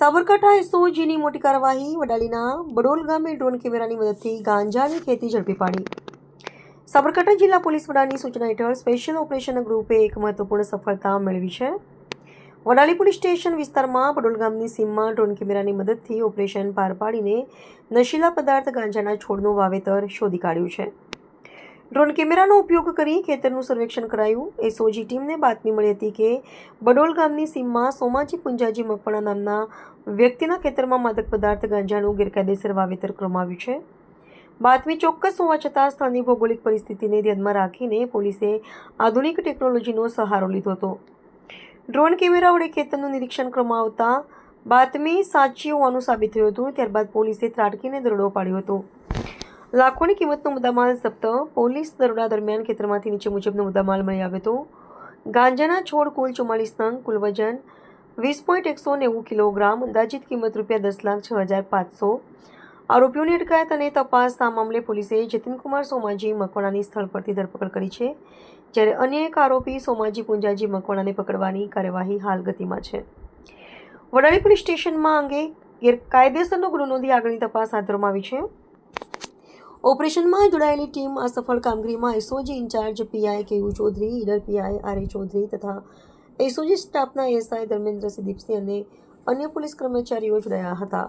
સાબરકાંઠા એસઓજીની મોટી કાર્યવાહી. વડાલીના બડોલ ગામે ડ્રોન કેમેરાની મદદથી ગાંજાની ખેતી ઝડપી પાડી. સાબરકાંઠા જિલ્લા પોલીસ વડાની સૂચના હેઠળ સ્પેશિયલ ઓપરેશન ગ્રુપે એક મહત્વપૂર્ણ સફળતા મેળવી છે. વડાલી પોલીસ સ્ટેશન વિસ્તારમાં બડોલ ગામની સીમમાં ડ્રોન કેમેરાની મદદથી ઓપરેશન પાર પાડીને નશીલા પદાર્થ ગાંજાના છોડનું વાવેતર શોધી કાઢ્યું છે. ડ્રોન કેમેરાનો ઉપયોગ કરી ખેતરનું સર્વેક્ષણ કરાયું. એસઓજી ટીમને બાતમી મળી હતી કે બડોલ ગામની સીમમાં સોમાજી પુંજાજી મકવાણા નામના વ્યક્તિના ખેતરમાં માદક પદાર્થ ગાંજાનું ગેરકાયદેસર વાવેતર કરવામાં આવ્યું છે. બાતમી ચોક્કસ હોવા છતાં સ્થળની ભૌગોલિક પરિસ્થિતિને ધ્યાનમાં રાખીને પોલીસે આધુનિક ટેકનોલોજીનો સહારો લીધો હતો. ડ્રોન કેમેરા વડે ખેતરનું નિરીક્ષણ કરવામાં આવતા બાતમી સાચી હોવાનું સાબિત થયું હતું. ત્યારબાદ પોલીસે ત્રાટકીને દરોડો પાડ્યો હતો. લાખોની કિંમતનો મુદ્દામાલ જપ્ત. પોલીસ દરોડા દરમિયાન ખેતરમાંથી નીચે મુજબનો મુદ્દામાલ મળી આવ્યો હતો. ગાંજાના છોડ કુલ 44 નંગ, કુલ વજન 20.190 કિલોગ્રામ, અંદાજિત કિંમત ₹10,06,500. આરોપીઓની અટકાયત અને તપાસ. આ મામલે પોલીસે જતીનકુમાર સોમાજી મકવાણાની સ્થળ પરથી ધરપકડ કરી છે, જ્યારે અન્ય એક આરોપી સોમાજી પુંજાજી મકવાણાને પકડવાની કાર્યવાહી હાલ ગતિમાં છે. વડાલી પોલીસ સ્ટેશનમાં અંગે ગેરકાયદેસરનો ગુનો નોંધી આગળની તપાસ હાથ ધરવામાં આવી છે. ઓપરેશનમાં જોડાયેલી ટીમ આ સફળ કામગીરીમાં SOG incharge PI K U Chaudhary, Idar PI R A Chaudhary તથા એસઓજી સ્ટાફના એએસઆઈ ધર્મેન્દ્રસિંહ દીપસિંહ અને અન્ય પોલીસ કર્મચારીઓ જોડાયા હતા.